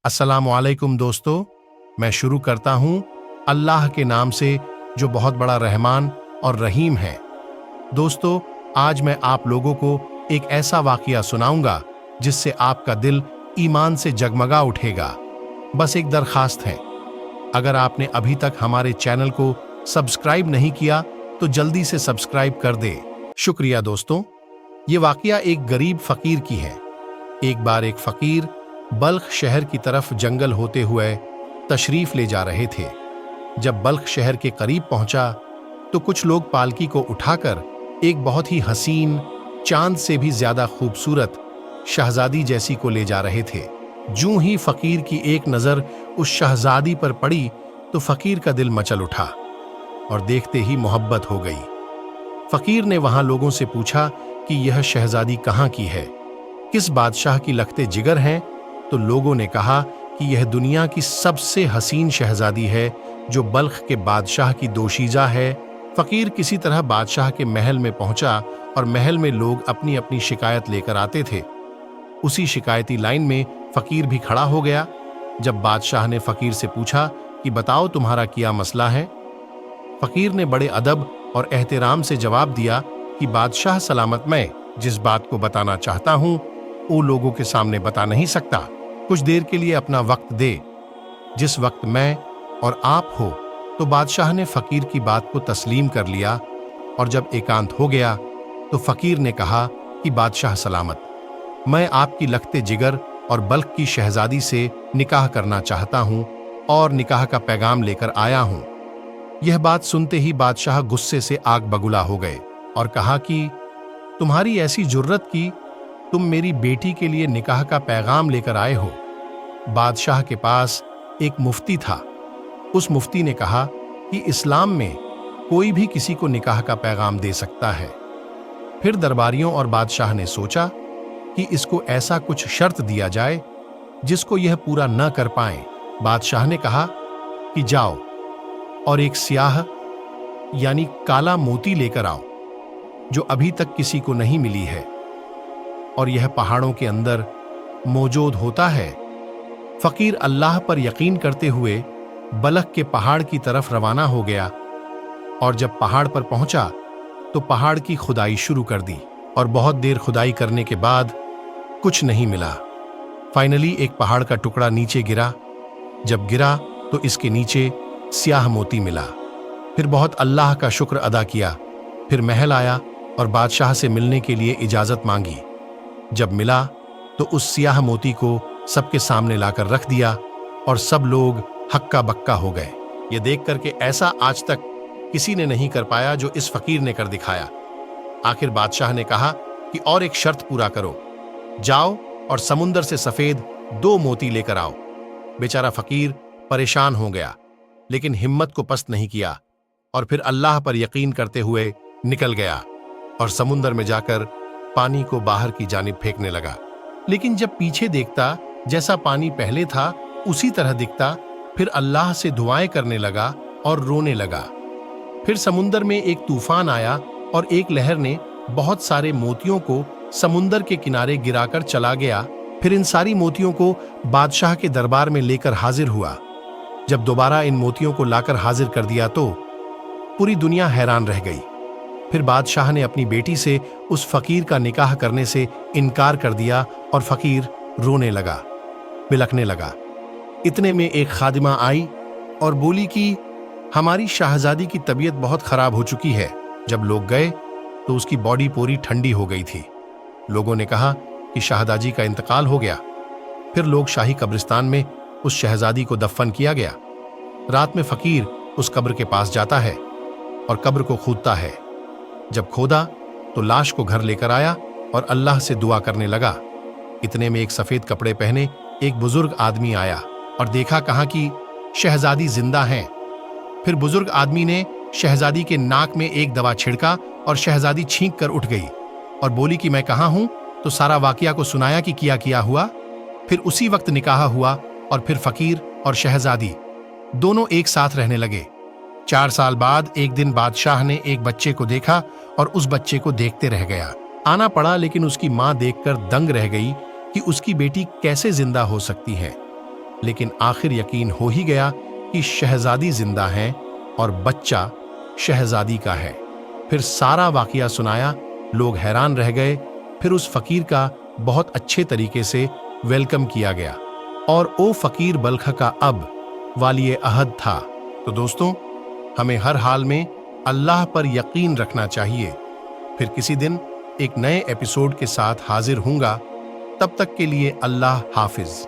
अस्सलामु अलैकुम दोस्तों, मैं शुरू करता हूँ अल्लाह के नाम से जो बहुत बड़ा रहमान और रहीम है। दोस्तों, आज मैं आप लोगों को एक ऐसा वाक़या सुनाऊंगा जिससे आपका दिल ईमान से जगमगा उठेगा। बस एक दरखास्त है, अगर आपने अभी तक हमारे चैनल को सब्सक्राइब नहीं किया तो जल्दी से सब्सक्राइब कर दे। शुक्रिया दोस्तों। ये वाक़या एक गरीब फ़कीर की है। एक बार एक फ़कीर बल्ख शहर की तरफ जंगल होते हुए तशरीफ़ ले जा रहे थे। जब बल्ख शहर के करीब पहुंचा तो कुछ लोग पालकी को उठाकर एक बहुत ही हसीन, चांद से भी ज्यादा खूबसूरत शहजादी जैसी को ले जा रहे थे। जूं ही फकीर की एक नजर उस शहजादी पर पड़ी तो फकीर का दिल मचल उठा और देखते ही मोहब्बत हो गई। फकीर ने वहां लोगों से पूछा कि यह शहजादी कहाँ की है, किस बादशाह की लखते जिगर हैं? तो लोगों ने कहा कि यह दुनिया की सबसे हसीन शहजादी है जो बल्ख के बादशाह की दोशीजा है। फकीर किसी तरह बादशाह के महल में पहुंचा और महल में लोग अपनी अपनी शिकायत लेकर आते थे। उसी शिकायती लाइन में फकीर भी खड़ा हो गया। जब बादशाह ने फकीर से पूछा कि बताओ तुम्हारा क्या मसला है, फकीर ने बड़े अदब और एहतराम से जवाब दिया कि बादशाह सलामत, मैं जिस बात को बताना चाहता हूं वो लोगों के सामने बता नहीं सकता। कुछ देर के लिए अपना वक्त दे। जिस वक्त मैं और आप हो तो बादशाह ने फकीर की बात को तस्लीम कर लिया और जब एकांत हो गया तो फकीर ने कहा कि बादशाह सलामत, मैं आपकी लखते जिगर और बल्ख की शहजादी से निकाह करना चाहता हूं और निकाह का पैगाम लेकर आया हूं। यह बात सुनते ही बादशाह गुस्से से आग बगुला हो गए और कहा कि तुम्हारी ऐसी जुर्रत की तुम मेरी बेटी के लिए निकाह का पैगाम लेकर आए हो। बादशाह के पास एक मुफ्ती था। उस मुफ्ती ने कहा कि इस्लाम में कोई भी किसी को निकाह का पैगाम दे सकता है। फिर दरबारियों और बादशाह ने सोचा कि इसको ऐसा कुछ शर्त दिया जाए जिसको यह पूरा न कर पाए। बादशाह ने कहा कि जाओ और एक स्याह यानी काला मोती लेकर आओ जो अभी तक किसी को नहीं मिली है और यह पहाड़ों के अंदर मौजूद होता है। फकीर अल्लाह पर यकीन करते हुए बलख के पहाड़ की तरफ रवाना हो गया और जब पहाड़ पर पहुंचा तो पहाड़ की खुदाई शुरू कर दी और बहुत देर खुदाई करने के बाद कुछ नहीं मिला। फाइनली एक पहाड़ का टुकड़ा नीचे गिरा। जब गिरा तो इसके नीचे स्याह मोती मिला। फिर बहुत अल्लाह का शुक्र अदा किया। फिर महल आया और बादशाह से मिलने के लिए इजाजत मांगी। जब मिला तो उस स्याह मोती को सबके सामने लाकर रख दिया और सब लोग हक्का बक्का हो गए। ये देख करके ऐसा आज तक किसी ने नहीं कर पाया जो इस फकीर ने कर दिखाया। आखिर बादशाह ने कहा कि और एक शर्त पूरा करो, जाओ और समुंदर से सफेद 2 मोती लेकर आओ। बेचारा फकीर परेशान हो गया लेकिन हिम्मत को पस्त नहीं किया और फिर अल्लाह पर यकीन करते हुए निकल गया और समुंदर में जाकर पानी को बाहर की जानिब फेंकने लगा। लेकिन जब पीछे देखता जैसा पानी पहले था उसी तरह दिखता। फिर अल्लाह से दुआएं करने लगा और रोने लगा। फिर समुंदर में एक तूफान आया और एक लहर ने बहुत सारे मोतियों को समुंदर के किनारे गिराकर चला गया। फिर इन सारी मोतियों को बादशाह के दरबार में लेकर हाजिर हुआ। जब दोबारा इन मोतियों को लाकर हाजिर कर दिया तो पूरी दुनिया हैरान रह गई। फिर बादशाह ने अपनी बेटी से उस फकीर का निकाह करने से इनकार कर दिया और फकीर रोने लगा, बिलखने लगा। इतने में एक खादिमा आई और बोली कि हमारी शहजादी की तबीयत बहुत खराब हो चुकी है। जब लोग गए तो उसकी बॉडी पूरी ठंडी हो गई थी। लोगों ने कहा कि शहजादी का इंतकाल हो गया। फिर लोग शाही कब्रिस्तान में उस शहजादी को दफन किया गया। रात में फकीर उस कब्र के पास जाता है और कब्र को खोदता है। जब खोदा तो लाश को घर लेकर आया और अल्लाह से दुआ करने लगा। इतने में एक सफेद कपड़े पहने एक बुजुर्ग आदमी आया और देखा कहा कि शहजादी जिंदा हैं। फिर बुजुर्ग आदमी ने शहजादी के नाक में एक दवा छिड़का और शहजादी छींक कर उठ गई और बोली कि मैं कहाँ हूं। तो सारा वाकया को सुनाया कि क्या किया हुआ। फिर उसी वक्त निकाह हुआ और फिर फकीर और शहजादी दोनों एक साथ रहने लगे। 4 साल बाद एक दिन बादशाह ने एक बच्चे को देखा और उस बच्चे को देखते रह गया। आना पड़ा लेकिन उसकी मां देखकर दंग रह गई कि उसकी बेटी कैसे जिंदा हो सकती है। لیکن آخر یقین ہو ہی گیا کہ شہزادی زندہ ہیں اور بچہ شہزادی کا ہے۔ پھر سارا واقعہ سنایا، لوگ حیران رہ گئے۔ پھر اس فقیر کا بہت اچھے طریقے سے ویلکم کیا گیا، اور وہ فقیر بلخ کا اب والی عہد تھا۔ تو دوستوں، ہمیں ہر حال میں اللہ پر یقین رکھنا چاہیے۔ پھر کسی دن ایک نئے ایپیسوڈ کے ساتھ حاضر ہوں گا، تب تک کے لیے اللہ حافظ۔